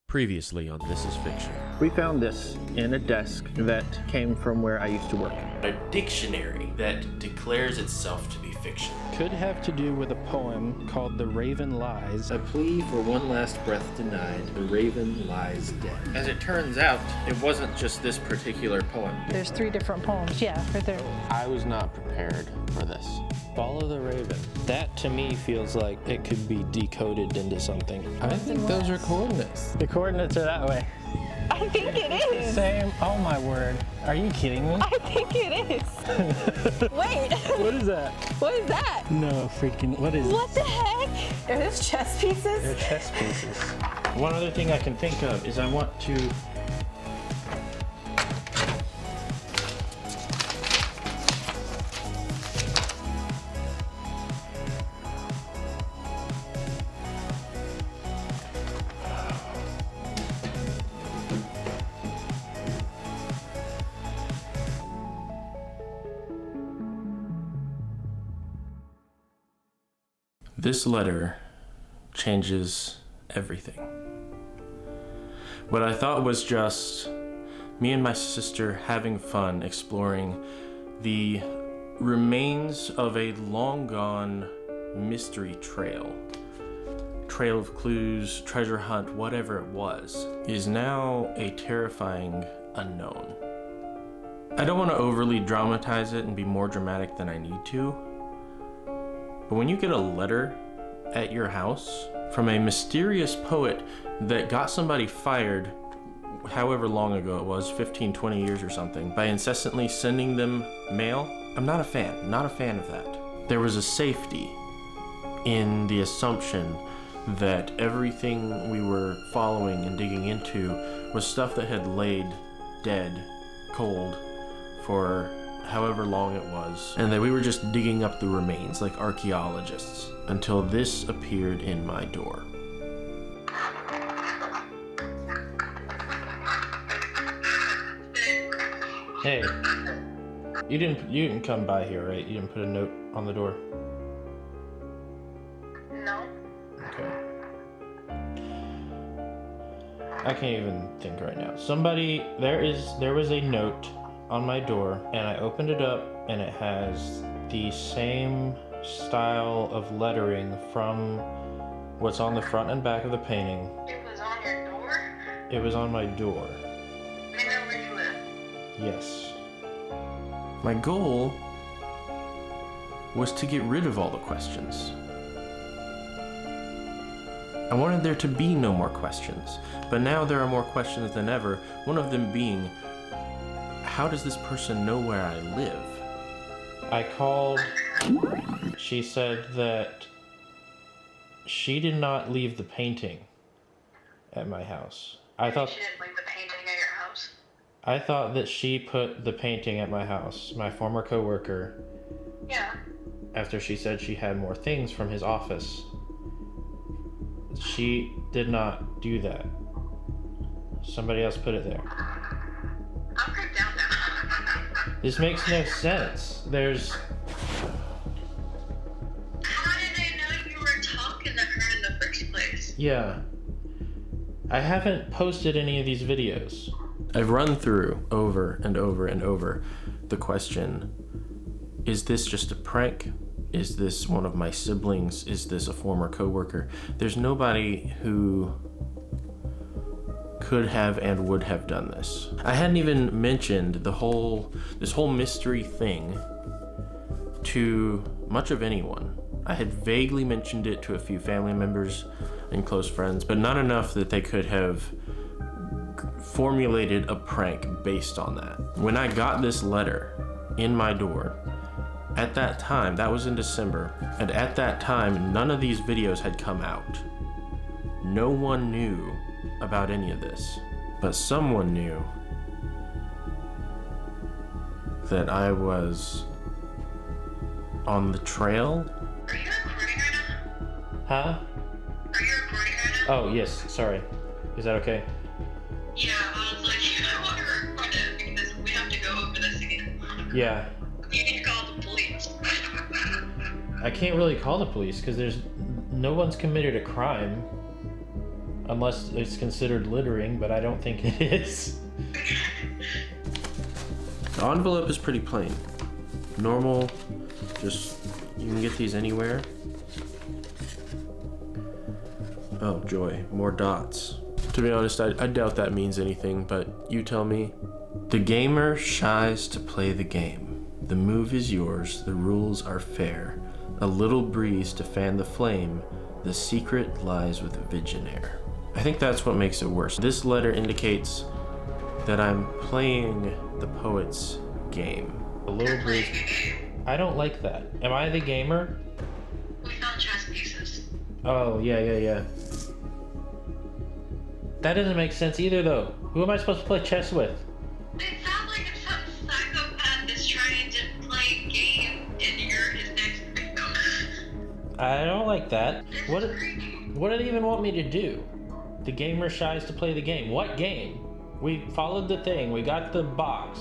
Previously on This Is Fiction. We found this in a desk that came from where I used to work. A dictionary that declares itself to be fiction. Could have to do with a poem called The Raven Lies. A plea for one last breath denied. The raven lies dead. As it turns out, it wasn't just this particular poem. There's 3 different poems, yeah, right there. I was not prepared for this. Follow the Raven. That to me feels like it could be decoded into something. I think those are coordinates. The coordinates are that way. I think it is. Same. Oh my word. Are you kidding me? I think it is. Wait. What is that? What is that? No freaking. What is What the heck? Are those chess pieces? They're chess pieces. One other thing I can think of is I want to... This letter changes everything. What I thought was just me and my sister having fun exploring the remains of a long-gone mystery trail of clues, treasure hunt, whatever it was, is now a terrifying unknown. I don't want to overly dramatize it and be more dramatic than I need to, but when you get a letter at your house from a mysterious poet that got somebody fired however long ago it was, 15, 20 years or something, by incessantly sending them mail, I'm not a fan of that. There was a safety in the assumption that everything we were following and digging into was stuff that had laid dead, cold, for however long it was, and that we were just digging up the remains like archaeologists until this appeared in my door. Hey, you didn't come by here, right? You didn't put a note on the door? No. Okay. I can't even think right now. There was a note on my door, and I opened it up, and it has the same style of lettering from what's on the front and back of the painting. It was on your door? It was on my door. I know where you live. Yes. My goal was to get rid of all the questions. I wanted there to be no more questions, but now there are more questions than ever, one of them being, how does this person know where I live? I called. She said that she did not leave the painting at my house. She didn't leave the painting at your house? I thought that she put the painting at my house, my former coworker. Yeah. After she said she had more things from his office. She did not do that. Somebody else put it there. I'm freaked out now. This makes no sense. How did they know you were talking to her in the first place? Yeah. I haven't posted any of these videos. I've run through over and over and over the question, is this just a prank? Is this one of my siblings? Is this a former coworker? There's nobody who could have and would have done this. I hadn't even mentioned this whole mystery thing to much of anyone. I had vaguely mentioned it to a few family members and close friends, but not enough that they could have formulated a prank based on that. When I got this letter in my door, at that time, that was in December, and at that time, none of these videos had come out. No one knew about any of this, but someone knew that I was on the trail. Are you recording right now? Huh? Are you recording right now? Oh, yes, sorry. Is that okay? Yeah, I was like, I want to record it because we have to go over this again. Yeah. You need to call the police. I can't really call the police because no one's committed a crime. Unless it's considered littering, but I don't think it is. The envelope is pretty plain. Normal, just, you can get these anywhere. Oh, joy, more dots. To be honest, I doubt that means anything, but you tell me. The gamer shies to play the game. The move is yours, the rules are fair. A little breeze to fan the flame. The secret lies with Visionaire. I think that's what makes it worse. This letter indicates that I'm playing the poet's game. A little breeze. I don't like that. Am I the gamer? We found chess pieces. Oh, yeah. That doesn't make sense either, though. Who am I supposed to play chess with? It sounds like some psychopath is trying to play a game and you're his next victim. I don't like that. This What is creepy. do they even want me to do? The gamer shies to play the game. What game? We followed the thing. We got the box.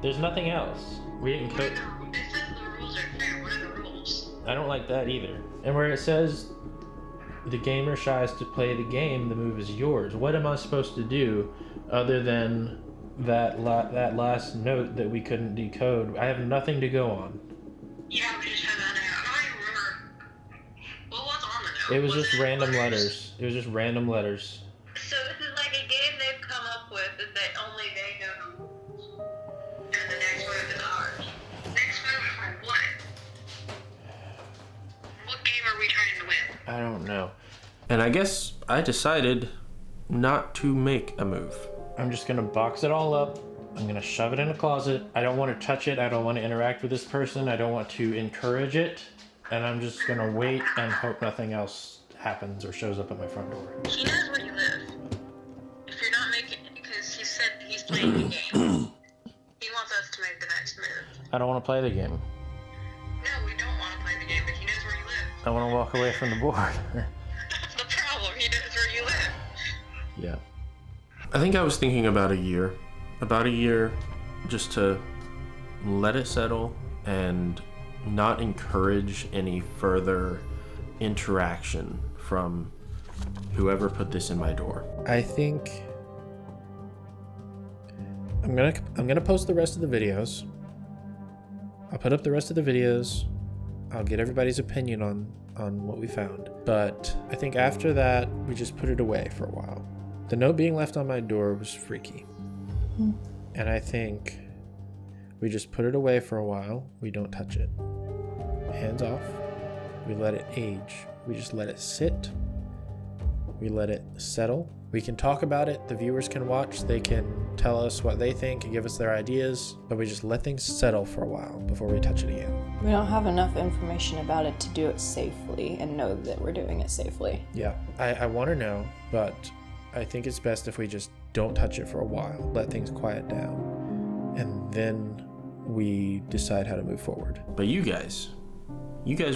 There's nothing else. We didn't What are code. the, it says the rules are fair. What are the rules? I don't like that either. And where it says the gamer shies to play the game, the move is yours. What am I supposed to do other than that last note that we couldn't decode? I have nothing to go on. Yeah, we just have that note. I don't even remember what was on the note. It was just random letters. It was just random letters. So this is like a game they've come up with that only they know the rules. And the next move is ours. Next move for what? What game are we trying to win? I don't know. And I guess I decided not to make a move. I'm just gonna box it all up. I'm gonna shove it in a closet. I don't want to touch it. I don't want to interact with this person. I don't want to encourage it. And I'm just gonna wait and hope nothing else happens or shows up at my front door. He knows where you live. If you're not making it, because he said he's playing the game. He wants us to make the next move. I don't want to play the game. No, we don't want to play the game, but he knows where you live. I want to walk away from the board. That's the problem. He knows where you live. Yeah. I think I was thinking about a year just to let it settle and not encourage any further interaction from whoever put this in my door. I think I'm gonna post the rest of the videos. I'll put up the rest of the videos. I'll get everybody's opinion on what we found. But I think after that, we just put it away for a while. The note being left on my door was freaky. And I think we just put it away for a while. We don't touch it. Hands off. We let it age. We just let it sit. We let it settle. We can talk about it. The viewers can watch. They can tell us what they think and give us their ideas. But we just let things settle for a while before we touch it again. We don't have enough information about it to do it safely and know that we're doing it safely. Yeah, I want to know, but I think it's best if we just don't touch it for a while, let things quiet down, and then we decide how to move forward. But you guys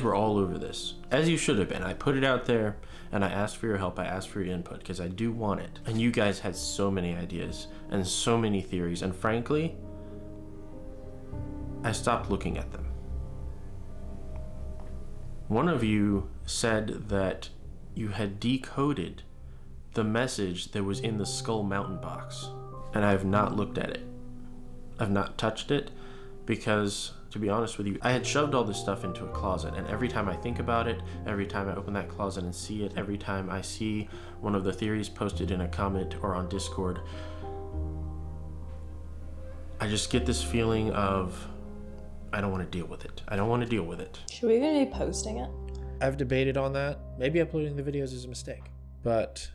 were all over this, as you should have been. I put it out there and I asked for your help. I asked for your input because I do want it. And you guys had so many ideas and so many theories. And frankly, I stopped looking at them. One of you said that you had decoded the message that was in the Skull Mountain box. And I have not looked at it. I've not touched it because, to be honest with you, I had shoved all this stuff into a closet, and every time I think about it, every time I open that closet and see it, every time I see one of the theories posted in a comment or on Discord, I just get this feeling of, I don't want to deal with it. I don't want to deal with it. Should we even be posting it? I've debated on that. Maybe uploading the videos is a mistake, but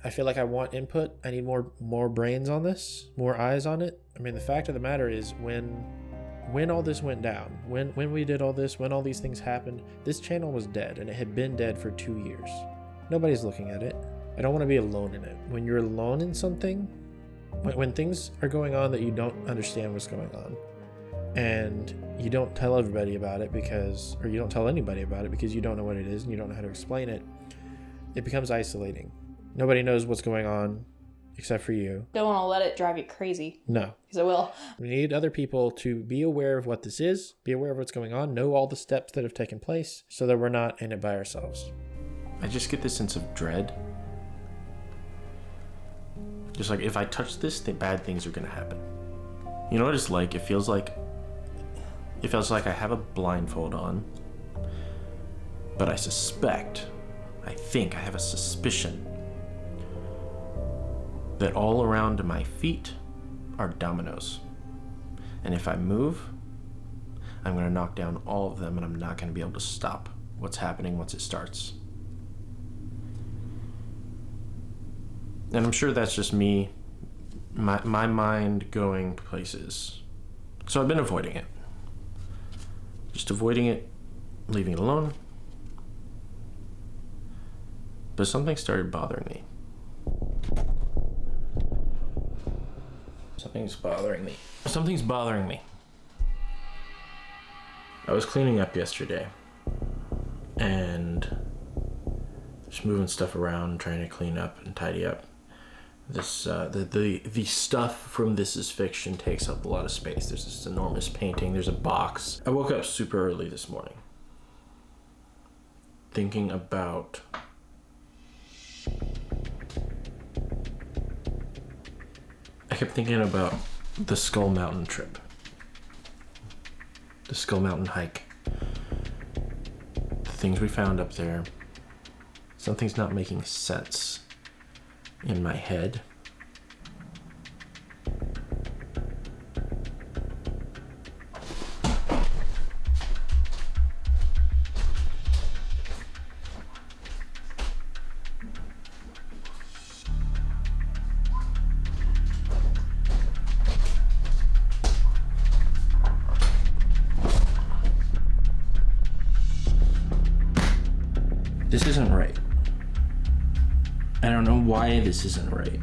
I feel like I want input. I need more brains on this, more eyes on it. I mean, the fact of the matter is when all this went down, when we did all this, when all these things happened, this channel was dead, and it had been dead for 2 years. Nobody's looking at it. I don't want to be alone in it. When you're alone in something, when things are going on that you don't understand what's going on, and you don't tell everybody about it or you don't tell anybody about it because you don't know what it is and you don't know how to explain it, it becomes isolating. Nobody knows what's going on except for you. Don't want to let it drive you crazy. No. Because it will. We need other people to be aware of what this is, be aware of what's going on, know all the steps that have taken place so that we're not in it by ourselves. I just get this sense of dread Just like, if I touch this, bad things are gonna happen. You know what it's like? It feels like I have a blindfold on, but I think I have a suspicion that all around my feet are dominoes. And if I move, I'm gonna knock down all of them, and I'm not gonna be able to stop what's happening once it starts. And I'm sure that's just me, my mind going places. So I've been avoiding it. Just avoiding it, leaving it alone. But something started bothering me. Something's bothering me. I was cleaning up yesterday and just moving stuff around, trying to clean up and tidy up. This the stuff from This Is Fiction takes up a lot of space. There's this enormous painting, there's a box. I woke up super early this morning thinking about I kept thinking about the Skull Mountain trip. The Skull Mountain hike. The things we found up there. Something's not making sense in my head. This isn't right. I don't know why this isn't right.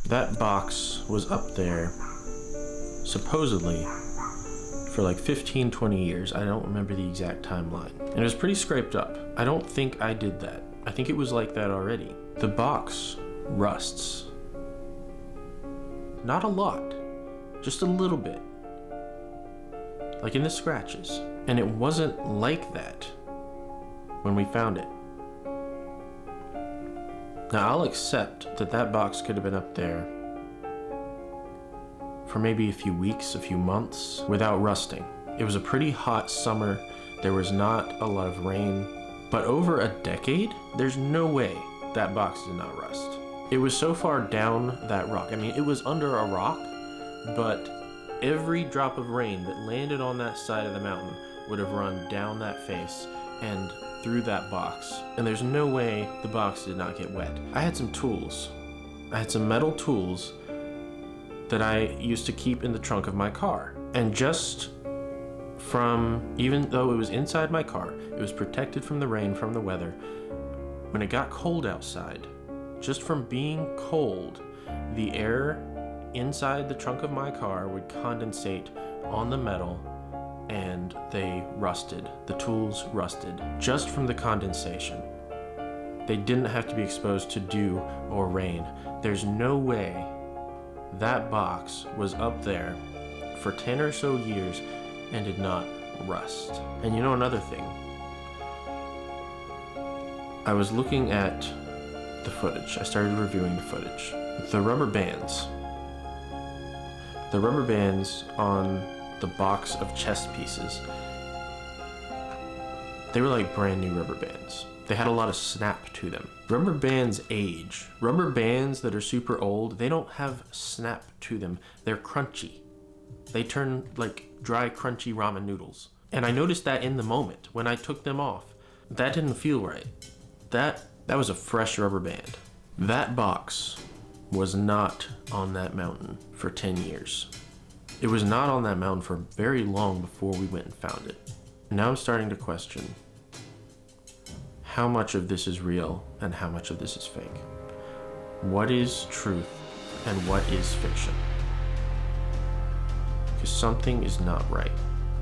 That box was up there, supposedly, for like 15, 20 years. I don't remember the exact timeline. And it was pretty scraped up. I don't think I did that. I think it was like that already. The box rusts. Not a lot, just a little bit. Like in the scratches. And it wasn't like that when we found it. Now, I'll accept that that box could have been up there for maybe a few weeks, a few months, without rusting. It was a pretty hot summer. There was not a lot of rain. But over a decade, there's no way that box did not rust. It was so far down that rock. I mean, it was under a rock, but every drop of rain that landed on that side of the mountain would have run down that face and through that box, and there's no way the box did not get wet. I had some tools. I had some metal tools that I used to keep in the trunk of my car. And just from, even though it was inside my car, it was protected from the rain, from the weather. When it got cold outside, just from being cold, the air inside the trunk of my car would condensate on the metal, and they rusted. The tools rusted just from the condensation. They didn't have to be exposed to dew or rain. There's no way that box was up there for 10 or so years and did not rust. And you know another thing? I was looking at the footage. I started reviewing the footage. The rubber bands. The rubber bands on the box of chess pieces, they were like brand new rubber bands. They had a lot of snap to them. Rubber bands age. Rubber bands that are super old, they don't have snap to them. They're crunchy. They turn like dry, crunchy ramen noodles. And I noticed that in the moment when I took them off. That didn't feel right. That was a fresh rubber band. That box was not on that mountain for 10 years. It was not on that mountain for very long before we went and found it. Now I'm starting to question how much of this is real and how much of this is fake. What is truth and what is fiction? Because something is not right.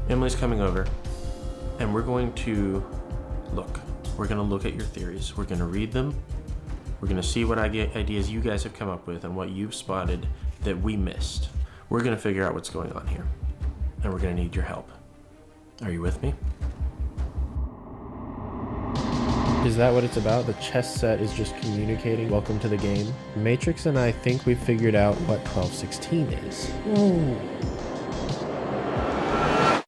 Emily's coming over, and we're going to look. We're going to look at your theories. We're going to read them. We're going to see what ideas you guys have come up with and what you've spotted that we missed. We're going to figure out what's going on here, and we're going to need your help. Are you with me? Is that what it's about? The chess set is just communicating welcome to the game. Matrix and I think we've figured out what 1216 is. Ooh.